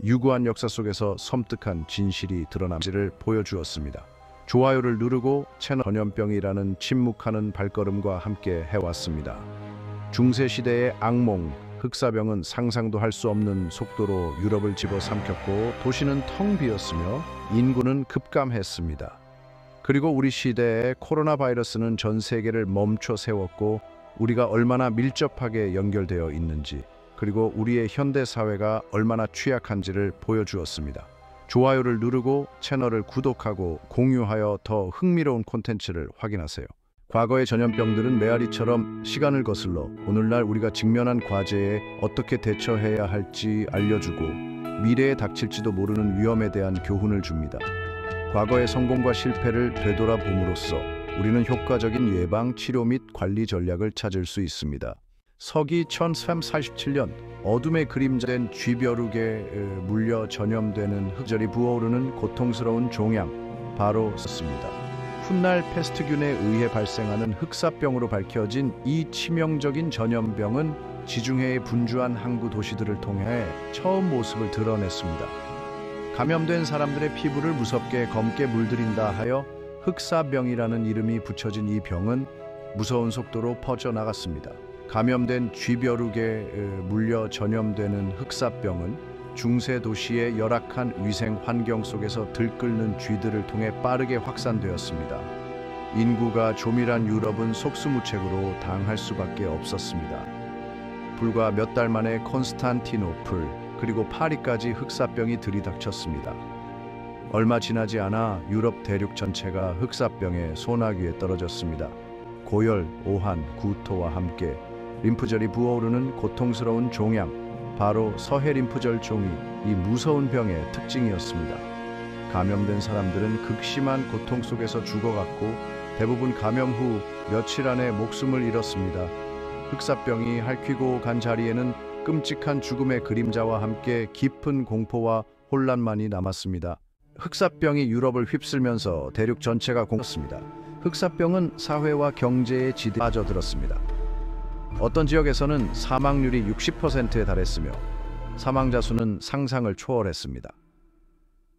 유구한 역사 속에서 섬뜩한 진실이 드러남지를 보여주었습니다. 좋아요를 누르고 채널 전염병이라는 침묵하는 발걸음과 함께 해왔습니다. 중세시대의 악몽, 흑사병은 상상도 할 수 없는 속도로 유럽을 집어삼켰고 도시는 텅 비었으며 인구는 급감했습니다. 그리고 우리 시대의 코로나 바이러스는 전 세계를 멈춰 세웠고 우리가 얼마나 밀접하게 연결되어 있는지 그리고 우리의 현대 사회가 얼마나 취약한지를 보여주었습니다. 좋아요를 누르고 채널을 구독하고 공유하여 더 흥미로운 콘텐츠를 확인하세요. 과거의 전염병들은 메아리처럼 시간을 거슬러 오늘날 우리가 직면한 과제에 어떻게 대처해야 할지 알려주고 미래에 닥칠지도 모르는 위험에 대한 교훈을 줍니다. 과거의 성공과 실패를 되돌아봄으로써 우리는 효과적인 예방, 치료 및 관리 전략을 찾을 수 있습니다. 서기 1347년 어둠의 그림자된 쥐벼룩에 물려 전염되는 흑절이 부어오르는 고통스러운 종양 바로 썼습니다. 훗날 패스트균에 의해 발생하는 흑사병으로 밝혀진 이 치명적인 전염병은 지중해의 분주한 항구 도시들을 통해 처음 모습을 드러냈습니다. 감염된 사람들의 피부를 무섭게 검게 물들인다 하여 흑사병이라는 이름이 붙여진 이 병은 무서운 속도로 퍼져나갔습니다. 감염된 쥐벼룩에 물려 전염되는 흑사병은 중세 도시의 열악한 위생 환경 속에서 들끓는 쥐들을 통해 빠르게 확산되었습니다. 인구가 조밀한 유럽은 속수무책으로 당할 수밖에 없었습니다. 불과 몇 달 만에 콘스탄티노플 그리고 파리까지 흑사병이 들이닥쳤습니다. 얼마 지나지 않아 유럽 대륙 전체가 흑사병의 소나기에 떨어졌습니다. 고열, 오한, 구토와 함께 림프절이 부어오르는 고통스러운 종양, 바로 서해 림프절종이 이 무서운 병의 특징이었습니다. 감염된 사람들은 극심한 고통 속에서 죽어갔고 대부분 감염 후 며칠 안에 목숨을 잃었습니다. 흑사병이 핥히고 간 자리에는 끔찍한 죽음의 그림자와 함께 깊은 공포와 혼란만이 남았습니다. 흑사병이 유럽을 휩쓸면서 대륙 전체가 공포했습니다. 흑사병은 사회와 경제의 지대에 빠져들었습니다. 어떤 지역에서는 사망률이 60%에 달했으며 사망자 수는 상상을 초월했습니다.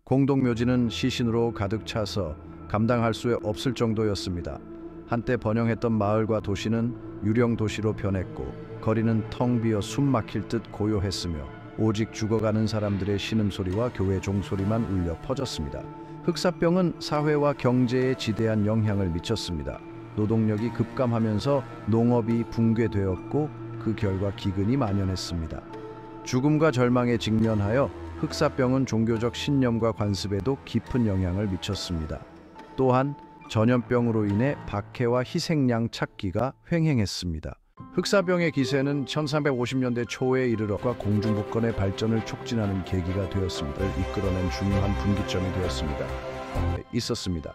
공동묘지는 시신으로 가득 차서 감당할 수 없을 정도였습니다. 한때 번영했던 마을과 도시는 유령 도시로 변했고 거리는 텅 비어 숨 막힐 듯 고요했으며 오직 죽어가는 사람들의 신음소리와 교회 종소리만 울려 퍼졌습니다. 흑사병은 사회와 경제에 지대한 영향을 미쳤습니다. 노동력이 급감하면서 농업이 붕괴되었고 그 결과 기근이 만연했습니다. 죽음과 절망에 직면하여 흑사병은 종교적 신념과 관습에도 깊은 영향을 미쳤습니다. 또한 전염병으로 인해 박해와 희생양 찾기가 횡행했습니다. 흑사병의 기세는 1350년대 초에 이르러 공중보건의 발전을 촉진하는 계기가 되었습니다. 이끌어낸 중요한 분기점이 있었습니다.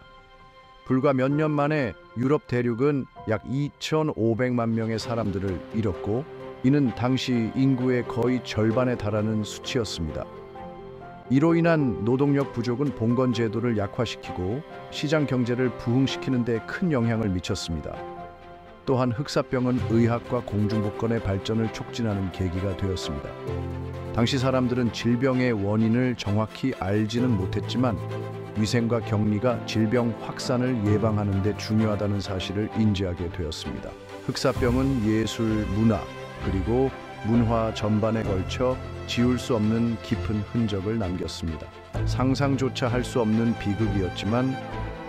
불과 몇 년 만에 유럽 대륙은 약 2,500만 명의 사람들을 잃었고 이는 당시 인구의 거의 절반에 달하는 수치였습니다. 이로 인한 노동력 부족은 봉건 제도를 약화시키고 시장 경제를 부흥시키는 데 큰 영향을 미쳤습니다. 또한 흑사병은 의학과 공중보건의 발전을 촉진하는 계기가 되었습니다. 당시 사람들은 질병의 원인을 정확히 알지는 못했지만 위생과 격리가 질병 확산을 예방하는 데 중요하다는 사실을 인지하게 되었습니다. 흑사병은 예술, 문화, 그리고 문화 전반에 걸쳐 지울 수 없는 깊은 흔적을 남겼습니다. 상상조차 할 수 없는 비극이었지만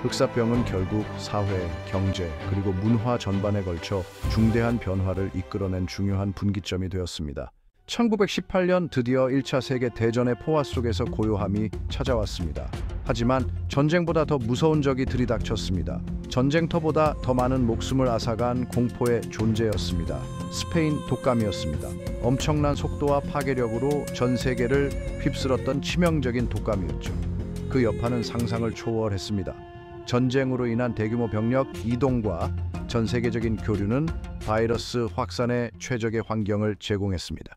흑사병은 결국 사회, 경제, 그리고 문화 전반에 걸쳐 중대한 변화를 이끌어낸 중요한 분기점이 되었습니다. 1918년 드디어 1차 세계대전의 포화 속에서 고요함이 찾아왔습니다. 하지만 전쟁보다 더 무서운 적이 들이닥쳤습니다. 전쟁터보다 더 많은 목숨을 앗아간 공포의 존재였습니다. 스페인 독감이었습니다. 엄청난 속도와 파괴력으로 전 세계를 휩쓸었던 치명적인 독감이었죠. 그 여파는 상상을 초월했습니다. 전쟁으로 인한 대규모 병력 이동과 전 세계적인 교류는 바이러스 확산에 최적의 환경을 제공했습니다.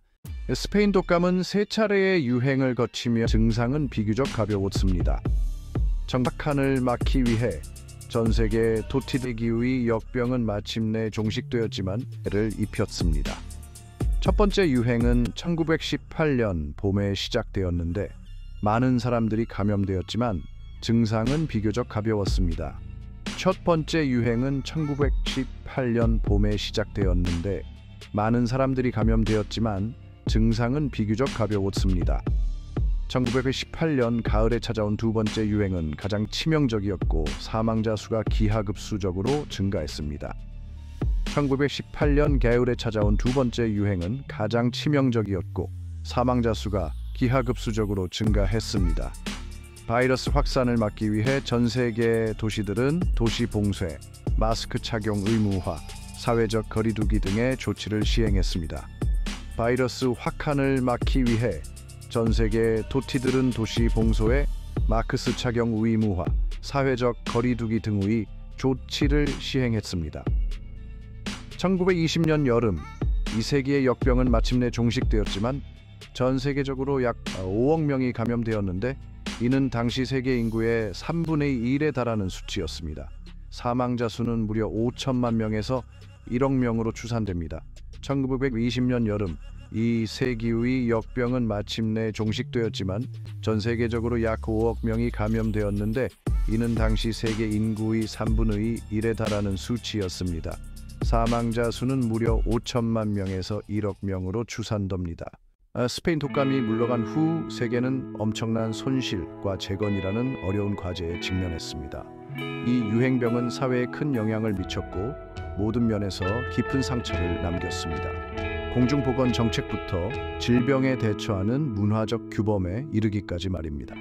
스페인 독감은 세 차례의 유행을 거치며 증상은 비교적 가벼웠습니다. 정박한을 막기 위해 전 세계 토티드 기후의 역병은 마침내 종식되었지만 해를 입혔습니다. 첫 번째 유행은 1918년 봄에 시작되었는데 많은 사람들이 감염되었지만 증상은 비교적 가벼웠습니다. 첫 번째 유행은 1918년 봄에 시작되었는데 많은 사람들이 감염되었지만 증상은 비교적 가벼웠습니다. 1918년 가을에 찾아온 두 번째 유행은 가장 치명적이었고 사망자 수가 기하급수적으로 증가했습니다. 1918년 겨울에 찾아온 두 번째 유행은 가장 치명적이었고 사망자 수가 기하급수적으로 증가했습니다. 바이러스 확산을 막기 위해 전 세계 도시들은 도시 봉쇄, 마스크 착용 의무화, 사회적 거리두기 등의 조치를 시행했습니다. 바이러스 확산을 막기 위해 전 세계 도시들은 도시 봉쇄, 마스크 착용 의무화, 사회적 거리두기 등의 조치를 시행했습니다. 1920년 여름, 이 세기의 역병은 마침내 종식되었지만 전 세계적으로 약 5억 명이 감염되었는데 이는 당시 세계 인구의 3분의 1에 달하는 수치였습니다. 사망자 수는 무려 5천만 명에서 1억 명으로 추산됩니다. 1920년 여름, 이 세기의 역병은 마침내 종식되었지만 전 세계적으로 약 5억 명이 감염되었는데 이는 당시 세계 인구의 3분의 1에 달하는 수치였습니다. 사망자 수는 무려 5천만 명에서 1억 명으로 추산됩니다. 스페인 독감이 물러간 후 세계는 엄청난 손실과 재건이라는 어려운 과제에 직면했습니다. 이 유행병은 사회에 큰 영향을 미쳤고 모든 면에서 깊은 상처를 남겼습니다. 공중보건 정책부터 질병에 대처하는 문화적 규범에 이르기까지 말입니다.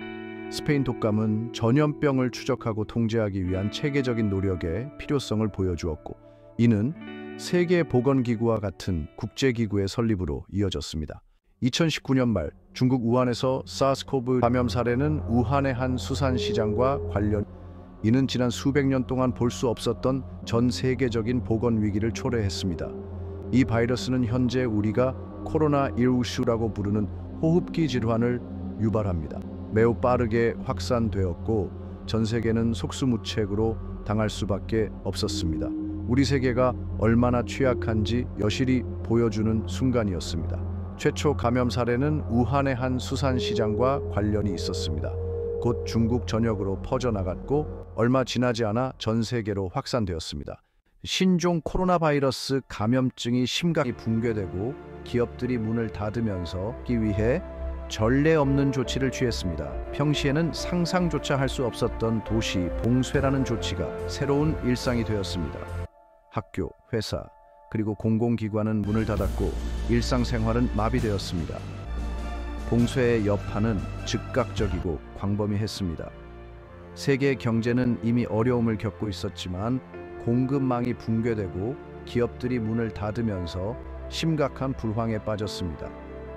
스페인 독감은 전염병을 추적하고 통제하기 위한 체계적인 노력의 필요성을 보여주었고 이는 세계보건기구와 같은 국제기구의 설립으로 이어졌습니다. 2019년 말 중국 우한에서 사스코브 감염 사례는 우한의 한 수산시장과 관련 이는 지난 수백 년 동안 볼 수 없었던 전 세계적인 보건 위기를 초래했습니다. 이 바이러스는 현재 우리가 코로나19라고 부르는 호흡기 질환을 유발합니다. 매우 빠르게 확산되었고 전 세계는 속수무책으로 당할 수밖에 없었습니다. 우리 세계가 얼마나 취약한지 여실히 보여주는 순간이었습니다. 최초 감염 사례는 우한의 한 수산시장과 관련이 있었습니다. 곧 중국 전역으로 퍼져나갔고 얼마 지나지 않아 전 세계로 확산되었습니다. 신종 코로나 바이러스 감염증이 심각히 붕괴되고 기업들이 문을 닫으면서 하기 위해 전례 없는 조치를 취했습니다. 평시에는 상상조차 할 수 없었던 도시 봉쇄라는 조치가 새로운 일상이 되었습니다. 학교, 회사, 그리고 공공기관은 문을 닫았고 일상생활은 마비되었습니다. 봉쇄의 여파는 즉각적이고 광범위했습니다. 세계 경제는 이미 어려움을 겪고 있었지만 공급망이 붕괴되고 기업들이 문을 닫으면서 심각한 불황에 빠졌습니다.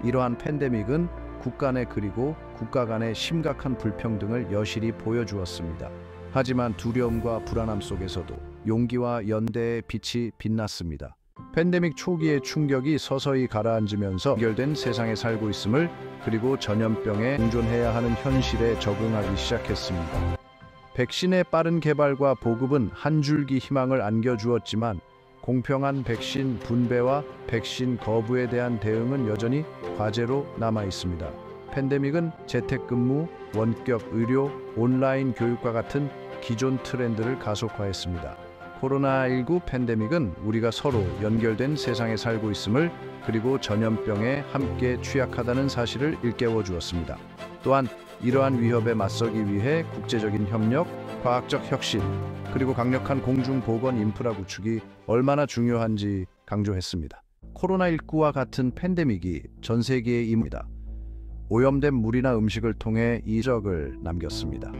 이러한 팬데믹은 국가 내 그리고 국가 간의 심각한 불평등을 여실히 보여주었습니다. 하지만 두려움과 불안함 속에서도 용기와 연대의 빛이 빛났습니다. 팬데믹 초기의 충격이 서서히 가라앉으면서 연결된 세상에 살고 있음을 그리고 전염병에 공존해야 하는 현실에 적응하기 시작했습니다. 백신의 빠른 개발과 보급은 한 줄기 희망을 안겨주었지만 공평한 백신 분배와 백신 거부에 대한 대응은 여전히 과제로 남아 있습니다. 팬데믹은 재택근무, 원격 의료, 온라인 교육과 같은 기존 트렌드를 가속화했습니다. 코로나19 팬데믹은 우리가 서로 연결된 세상에 살고 있음을 그리고 전염병에 함께 취약하다는 사실을 일깨워 주었습니다. 또한 이러한 위협에 맞서기 위해 국제적인 협력, 과학적 혁신, 그리고 강력한 공중보건 인프라 구축이 얼마나 중요한지 강조했습니다. 코로나19와 같은 팬데믹이 전 세계에 임합니다. 오염된 물이나 음식을 통해 이적을 남겼습니다.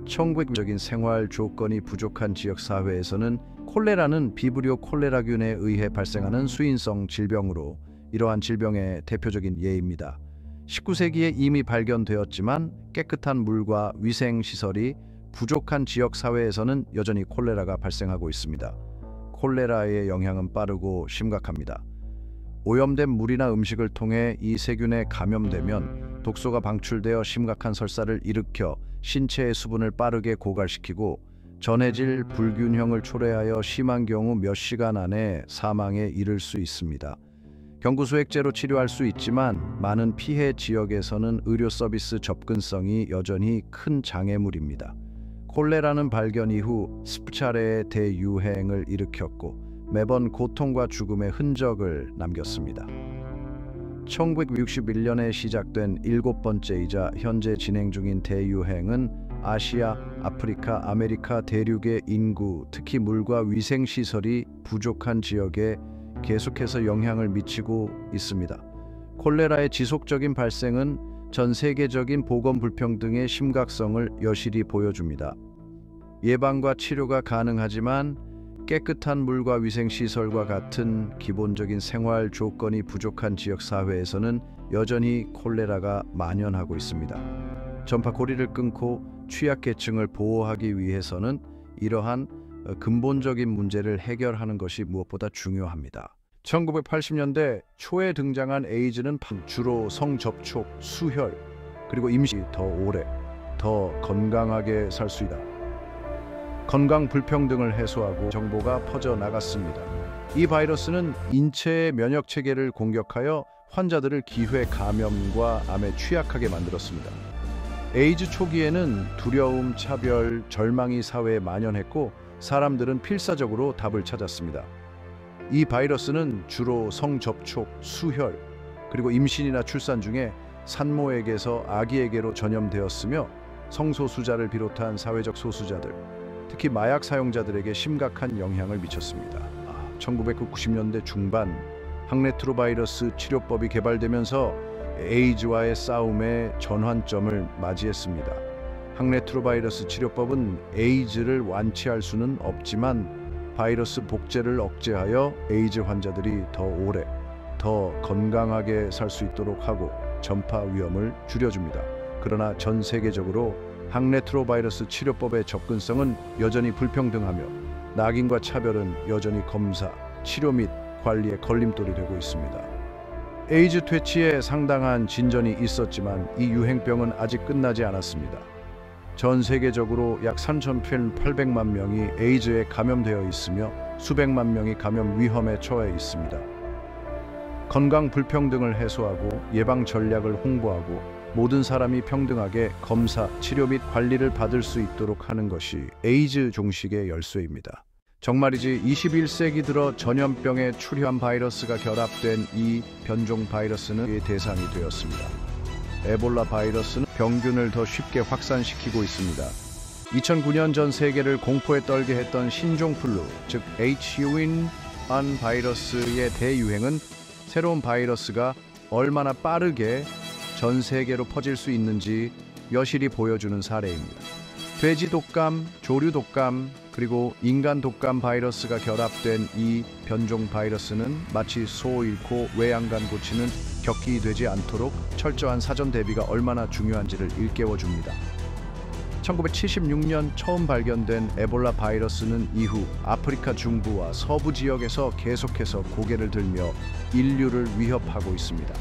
1900적인 생활 조건이 부족한 지역 사회에서는 콜레라는 비브리오 콜레라균에 의해 발생하는 수인성 질병으로 이러한 질병의 대표적인 예입니다. 19세기에 이미 발견되었지만 깨끗한 물과 위생시설이 부족한 지역 사회에서는 여전히 콜레라가 발생하고 있습니다. 콜레라의 영향은 빠르고 심각합니다. 오염된 물이나 음식을 통해 이 세균에 감염되면 독소가 방출되어 심각한 설사를 일으켜 신체의 수분을 빠르게 고갈시키고 전해질 불균형을 초래하여 심한 경우 몇 시간 안에 사망에 이를 수 있습니다. 경구수액제로 치료할 수 있지만 많은 피해 지역에서는 의료 서비스 접근성이 여전히 큰 장애물입니다. 콜레라는 발견 이후 수차례의 대유행을 일으켰고 매번 고통과 죽음의 흔적을 남겼습니다. 1961년에 시작된 7번째이자 현재 진행 중인 대유행은 아시아, 아프리카, 아메리카 대륙의 인구, 특히 물과 위생시설이 부족한 지역에 계속해서 영향을 미치고 있습니다. 콜레라의 지속적인 발생은 전 세계적인 보건 불평등의 심각성을 여실히 보여줍니다. 예방과 치료가 가능하지만 깨끗한 물과 위생시설과 같은 기본적인 생활 조건이 부족한 지역 사회에서는 여전히 콜레라가 만연하고 있습니다. 전파 고리를 끊고 취약계층을 보호하기 위해서는 이러한 근본적인 문제를 해결하는 것이 무엇보다 중요합니다. 1980년대 초에 등장한 에이즈는 주로 성접촉, 수혈, 그리고 임시 더 오래, 더 건강하게 살 수 있다. 건강 불평등을 해소하고 정보가 퍼져나갔습니다. 이 바이러스는 인체의 면역 체계를 공격하여 환자들을 기회 감염과 암에 취약하게 만들었습니다. 에이즈 초기에는 두려움, 차별, 절망이 사회에 만연했고 사람들은 필사적으로 답을 찾았습니다. 이 바이러스는 주로 성접촉, 수혈, 그리고 임신이나 출산 중에 산모에게서 아기에게로 전염되었으며 성소수자를 비롯한 사회적 소수자들, 특히 마약 사용자들에게 심각한 영향을 미쳤습니다. 1990년대 중반 항레트로바이러스 치료법이 개발되면서 에이즈와의 싸움의 전환점을 맞이했습니다. 항레트로바이러스 치료법은 에이즈를 완치할 수는 없지만 바이러스 복제를 억제하여 에이즈 환자들이 더 오래, 더 건강하게 살 수 있도록 하고 전파 위험을 줄여줍니다. 그러나 전 세계적으로 항레트로바이러스 치료법의 접근성은 여전히 불평등하며 낙인과 차별은 여전히 검사, 치료 및 관리의 걸림돌이 되고 있습니다. 에이즈 퇴치에 상당한 진전이 있었지만 이 유행병은 아직 끝나지 않았습니다. 전 세계적으로 약 3,800만 명이 에이즈에 감염되어 있으며 수백만 명이 감염 위험에 처해 있습니다. 건강 불평등을 해소하고 예방 전략을 홍보하고 모든 사람이 평등하게 검사, 치료 및 관리를 받을 수 있도록 하는 것이 에이즈 종식의 열쇠입니다. 정말이지 21세기 들어 전염병에 출현 바이러스가 결합된 이 변종 바이러스는 대상이 되었습니다. 에볼라 바이러스는 병균을 더 쉽게 확산시키고 있습니다. 2009년 전 세계를 공포에 떨게 했던 신종플루, 즉 H1N1 바이러스의 대유행은 새로운 바이러스가 얼마나 빠르게 전 세계로 퍼질 수 있는지 여실히 보여주는 사례입니다. 돼지 독감, 조류 독감, 그리고 인간 독감 바이러스가 결합된 이 변종 바이러스는 마치 소 잃고 외양간 고치는 격기 되지 않도록 철저한 사전 대비가 얼마나 중요한지를 일깨워줍니다. 1976년 처음 발견된 에볼라 바이러스는 이후 아프리카 중부와 서부 지역에서 계속해서 고개를 들며 인류를 위협하고 있습니다.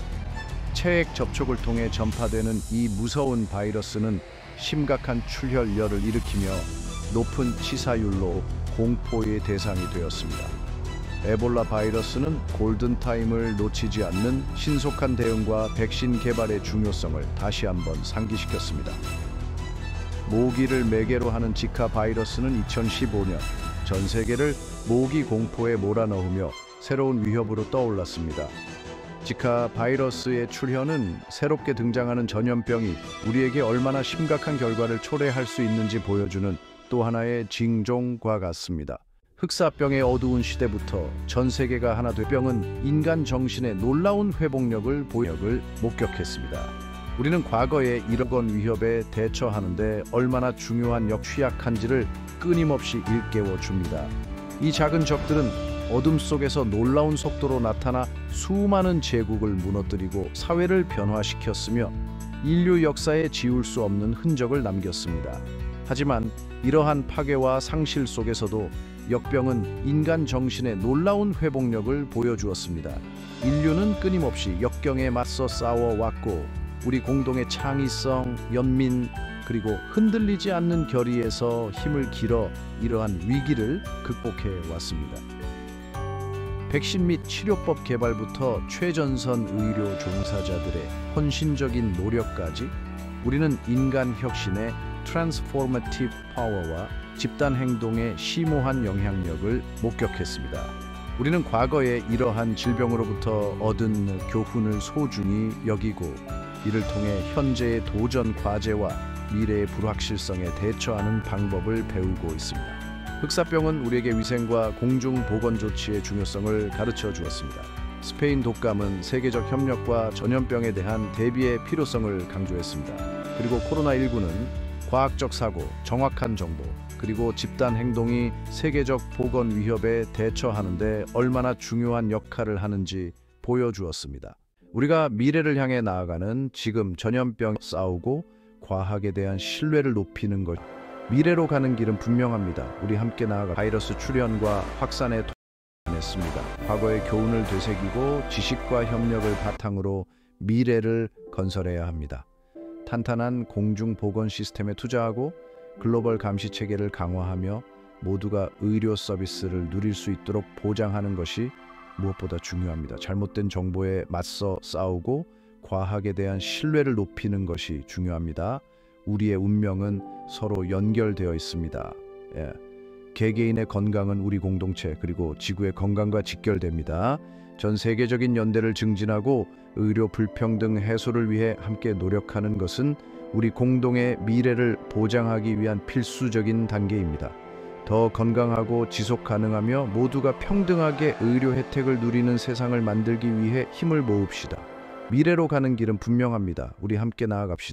체액 접촉을 통해 전파되는 이 무서운 바이러스는 심각한 출혈열을 일으키며 높은 치사율로 공포의 대상이 되었습니다. 에볼라 바이러스는 골든타임을 놓치지 않는 신속한 대응과 백신 개발의 중요성을 다시 한번 상기시켰습니다. 모기를 매개로 하는 지카 바이러스는 2015년 전 세계를 모기 공포에 몰아넣으며 새로운 위협으로 떠올랐습니다. 지카 바이러스의 출현은 새롭게 등장하는 전염병이 우리에게 얼마나 심각한 결과를 초래할 수 있는지 보여주는 또 하나의 징종과 같습니다. 흑사병의 어두운 시대부터 전 세계가 하나 된 병은 인간 정신의 놀라운 회복력을 목격했습니다. 우리는 과거에 이런 위협에 대처하는데 얼마나 중요한 취약한지를 끊임없이 일깨워 줍니다. 이 작은 적들은 어둠 속에서 놀라운 속도로 나타나 수많은 제국을 무너뜨리고 사회를 변화시켰으며 인류 역사에 지울 수 없는 흔적을 남겼습니다. 하지만 이러한 파괴와 상실 속에서도 역병은 인간 정신의 놀라운 회복력을 보여주었습니다. 인류는 끊임없이 역경에 맞서 싸워왔고 우리 공동의 창의성, 연민, 그리고 흔들리지 않는 결의에서 힘을 길어 이러한 위기를 극복해 왔습니다. 백신 및 치료법 개발부터 최전선 의료 종사자들의 헌신적인 노력까지 우리는 인간 혁신의 트랜스포머티브 파워와 집단 행동의 심오한 영향력을 목격했습니다. 우리는 과거에 이러한 질병으로부터 얻은 교훈을 소중히 여기고 이를 통해 현재의 도전 과제와 미래의 불확실성에 대처하는 방법을 배우고 있습니다. 흑사병은 우리에게 위생과 공중보건 조치의 중요성을 가르쳐 주었습니다. 스페인 독감은 세계적 협력과 전염병에 대한 대비의 필요성을 강조했습니다. 그리고 코로나19는 과학적 사고, 정확한 정보, 그리고 집단 행동이 세계적 보건 위협에 대처하는 데 얼마나 중요한 역할을 하는지 보여주었습니다. 우리가 미래를 향해 나아가는 지금 전염병 싸우고 과학에 대한 신뢰를 높이는 것. 미래로 가는 길은 분명합니다. 우리 함께 나아가 바이러스 출현과 확산에 도전했습니다. 과거의 교훈을 되새기고 지식과 협력을 바탕으로 미래를 건설해야 합니다. 탄탄한 공중보건 시스템에 투자하고 글로벌 감시 체계를 강화하며 모두가 의료 서비스를 누릴 수 있도록 보장하는 것이 무엇보다 중요합니다. 잘못된 정보에 맞서 싸우고 과학에 대한 신뢰를 높이는 것이 중요합니다. 우리의 운명은 서로 연결되어 있습니다. 개개인의 건강은 우리 공동체 그리고 지구의 건강과 직결됩니다. 전 세계적인 연대를 증진하고 의료 불평등 해소를 위해 함께 노력하는 것은 우리 공동의 미래를 보장하기 위한 필수적인 단계입니다. 더 건강하고 지속 가능하며 모두가 평등하게 의료 혜택을 누리는 세상을 만들기 위해 힘을 모읍시다. 미래로 가는 길은 분명합니다. 우리 함께 나아갑시다.